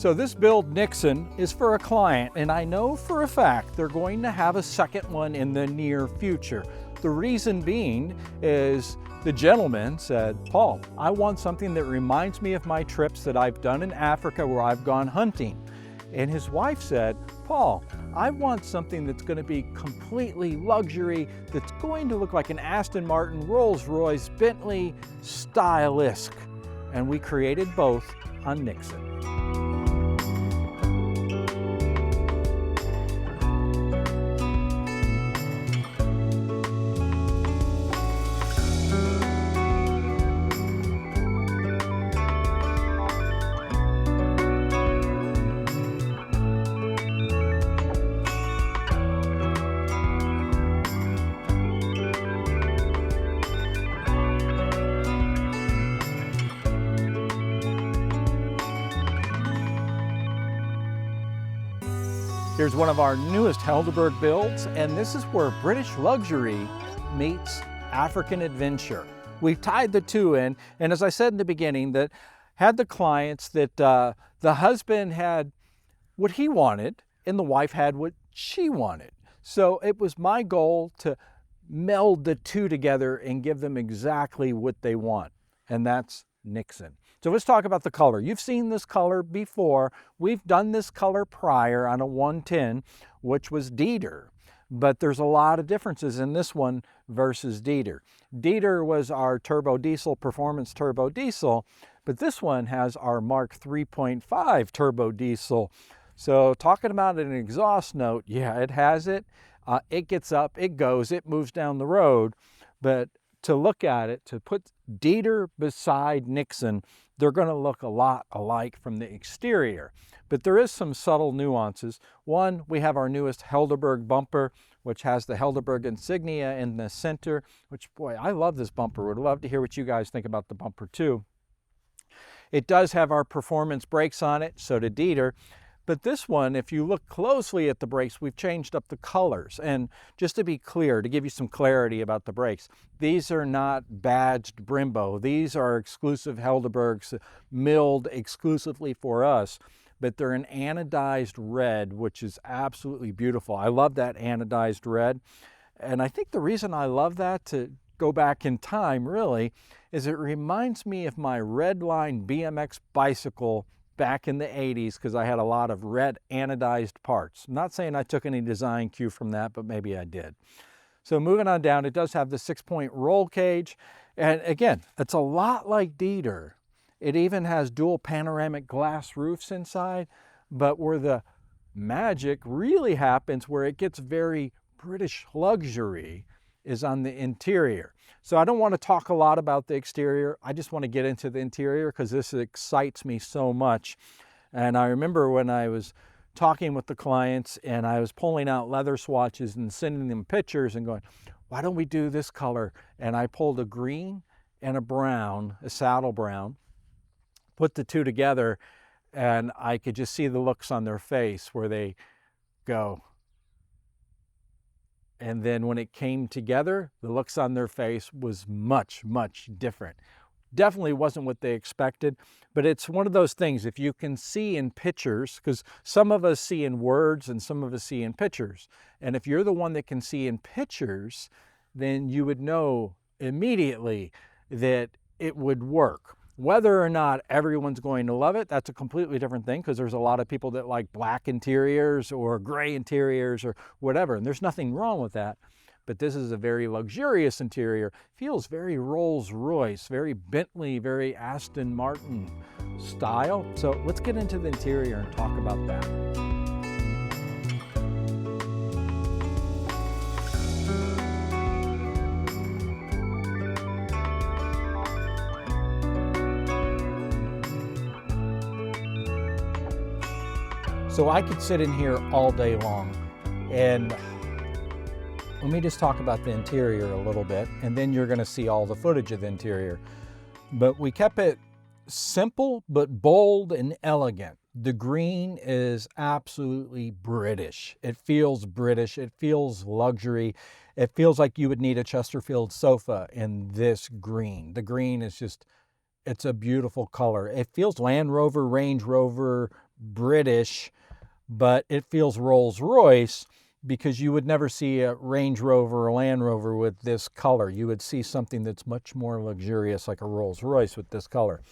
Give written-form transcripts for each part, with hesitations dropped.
So this build Nixon is for a client, and I know for a fact they're going to have a second one in the near future. The reason being is the gentleman said, Paul, I want something that reminds me of my trips that I've done in Africa where I've gone hunting. And his wife said, Paul, I want something that's going to be completely luxury, that's going to look like an Aston Martin, Rolls-Royce, Bentley, stylish. And we created both on Nixon. Here's one of our newest Helderburg builds, and this is where British luxury meets African adventure. We've tied the two in, and as I said in the beginning, that had the clients that the husband had what he wanted and the wife had what she wanted. So it was my goal to meld the two together and give them exactly what they want, and that's Nixon. So let's talk about the color. You've seen this color before. We've done this color prior on a 110, which was Dieter. But there's a lot of differences in this one versus Dieter. Dieter was our turbo diesel, performance turbo diesel, but this one has our Mark 3.5 turbo diesel. So talking about an exhaust note, yeah, it has it. It gets up, it goes, it moves down the road. But to look at it, to put Dieter beside Nixon, they're going to look a lot alike from the exterior. But there is some subtle nuances. One, we have our newest Helderburg bumper, which has the Helderburg insignia in the center, which, boy, I love this bumper. Would love to hear what you guys think about the bumper too. It does have our performance brakes on it, so did Dieter. But this one, if you look closely at the brakes, we've changed up the colors. And just to be clear, to give you some clarity about the brakes, these are not badged Brembo. These are exclusive Helderbergs, milled exclusively for us. But they're an anodized red, which is absolutely beautiful. I love that anodized red. And I think the reason I love that, to go back in time really, is it reminds me of my red line BMX bicycle back in the 80s, because I had a lot of red anodized parts. I'm not saying I took any design cue from that, but maybe I did. So moving on down, it does have the 6-point roll cage. And again, it's a lot like Dieter. It even has dual panoramic glass roofs inside, but where the magic really happens, where it gets very British luxury, is on the interior. So I don't want to talk a lot about the exterior. I just want to get into the interior because this excites me so much. And I remember when I was talking with the clients and I was pulling out leather swatches and sending them pictures and going, why don't we do this color? And I pulled a green and a brown, a saddle brown, put the two together, and I could just see the looks on their face where they go. And then when it came together, the looks on their face was much, much different. Definitely wasn't what they expected, but it's one of those things, if you can see in pictures, because some of us see in words and some of us see in pictures. And if you're the one that can see in pictures, then you would know immediately that it would work. Whether or not everyone's going to love it, that's a completely different thing, because there's a lot of people that like black interiors or gray interiors or whatever, and there's nothing wrong with that. But this is a very luxurious interior. Feels very Rolls-Royce, very Bentley, very Aston Martin style. So let's get into the interior and talk about that. So I could sit in here all day long, and let me just talk about the interior a little bit, and then you're going to see all the footage of the interior. But we kept it simple but bold and elegant. The green is absolutely British. It feels British. It feels luxury. It feels like you would need a Chesterfield sofa in this green. The green is just, it's a beautiful color. It feels Land Rover, Range Rover, British, but it feels Rolls-Royce, because you would never see a Range Rover or Land Rover with this color. You would see something that's much more luxurious, like a Rolls-Royce with this color.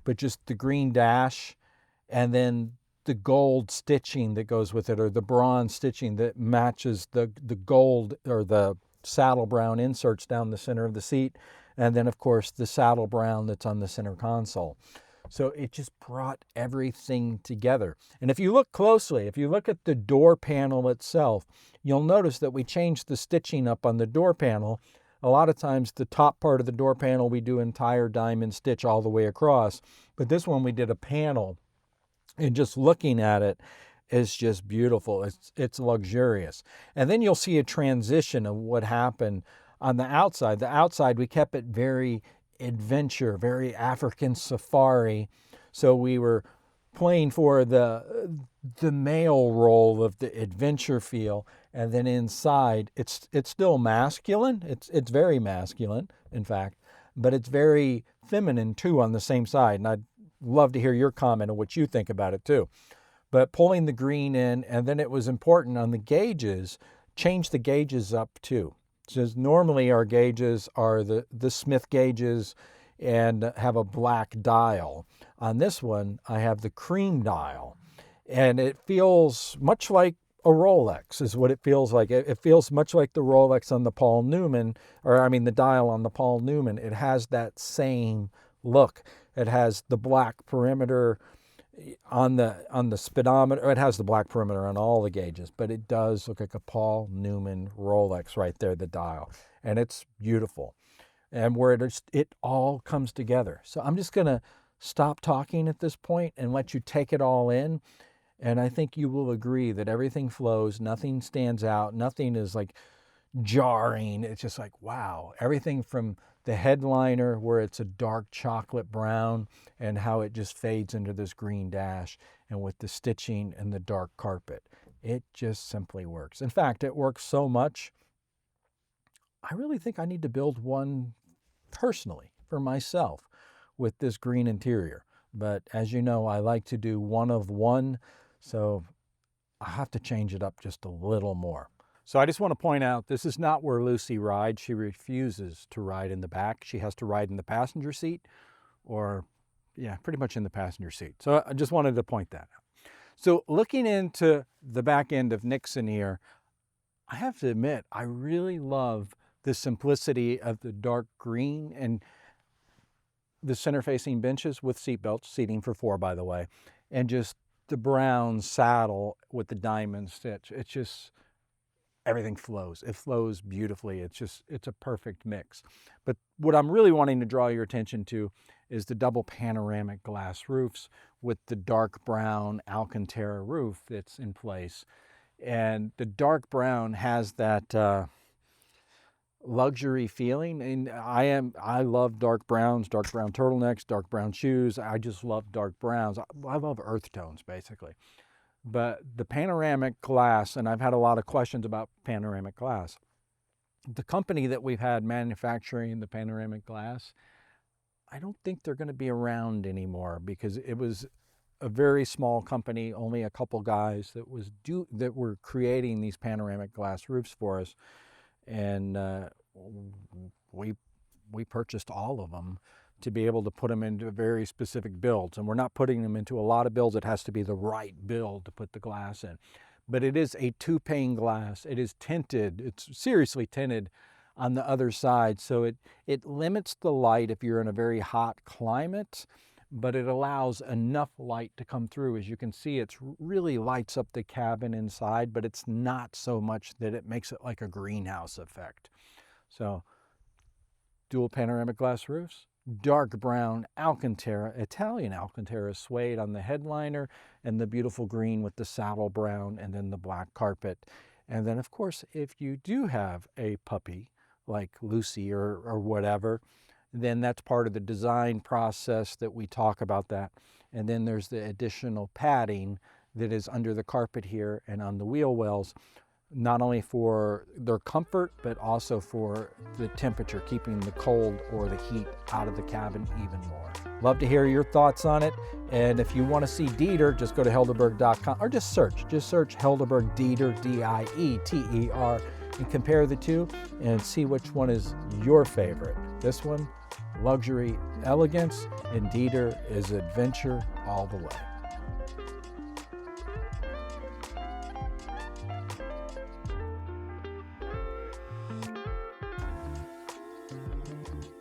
But just the green dash, and then the gold stitching that goes with it, or the bronze stitching that matches the gold or the saddle brown inserts down the center of the seat, and then of course the saddle brown that's on the center console. So it just brought everything together. And if you look closely, if you look at the door panel itself, you'll notice that we changed the stitching up on the door panel. A lot of times the top part of the door panel we do entire diamond stitch all the way across, but this one we did a panel, and just looking at it is just beautiful. It's luxurious. And then you'll see a transition of what happened on the outside. The outside, we kept it very adventure, very African safari. So we were playing for the male role of the adventure feel. And then inside, it's still masculine. It's very masculine, in fact, but it's very feminine too on the same side. And I'd love to hear your comment on what you think about it too. But pulling the green in, and then it was important on the gauges, change the gauges up too. Because normally our gauges are the Smith gauges and have a black dial. On this one, I have the cream dial. And it feels much like a Rolex is what it feels like. It feels much like the Rolex on the Paul Newman, the dial on the Paul Newman. It has that same look. It has the black perimeter on the speedometer. It has the black perimeter on all the gauges, but it does look like a Paul Newman Rolex right there, the dial. And it's beautiful. And where it all comes together. So I'm just going to stop talking at this point and let you take it all in. And I think you will agree that everything flows, nothing stands out, nothing is like jarring. It's just like, wow, everything from the headliner where it's a dark chocolate brown and how it just fades into this green dash, and with the stitching and the dark carpet. It just simply works. In fact, it works so much, I really think I need to build one personally for myself with this green interior. But as you know, I like to do one of one, so I have to change it up just a little more. So I just want to point out, this is not where Lucy rides. She refuses to ride in the back. She has to ride in the passenger seat, or yeah, pretty much in the passenger seat. So I just wanted to point that out. So looking into the back end of Nixon here, I have to admit, I really love the simplicity of the dark green and the center-facing benches with seat belts, seating for 4, by the way, and just the brown saddle with the diamond stitch. It's just, everything flows. It flows beautifully. It's a perfect mix. But what I'm really wanting to draw your attention to is the double panoramic glass roofs with the dark brown Alcantara roof that's in place. And the dark brown has that luxury feeling. And I love dark browns, dark brown turtlenecks, dark brown shoes. I just love dark browns. I love earth tones, basically. But the panoramic glass, and I've had a lot of questions about panoramic glass. The company that we've had manufacturing the panoramic glass, I don't think they're going to be around anymore, because it was a very small company, only a couple guys that were creating these panoramic glass roofs for us. And we purchased all of them to be able to put them into very specific builds. And we're not putting them into a lot of builds. It has to be the right build to put the glass in. But it is a 2-pane glass. It is tinted. It's seriously tinted on the other side. So it limits the light if you're in a very hot climate, but it allows enough light to come through. As you can see, it really lights up the cabin inside, but it's not so much that it makes it like a greenhouse effect. So dual panoramic glass roofs, dark brown Alcantara, Italian Alcantara suede on the headliner, and the beautiful green with the saddle brown, and then the black carpet. And then, of course, if you do have a puppy like Lucy or whatever, then that's part of the design process that we talk about that. And then there's the additional padding that is under the carpet here and on the wheel wells. not only for their comfort, but also for the temperature, keeping the cold or the heat out of the cabin even more. Love to hear your thoughts on it. And if you want to see Dieter, just go to helderburg.com or just search Helderburg Dieter, D-I-E-T-E-R, and compare the two and see which one is your favorite. This one, luxury, elegance, and Dieter is adventure all the way.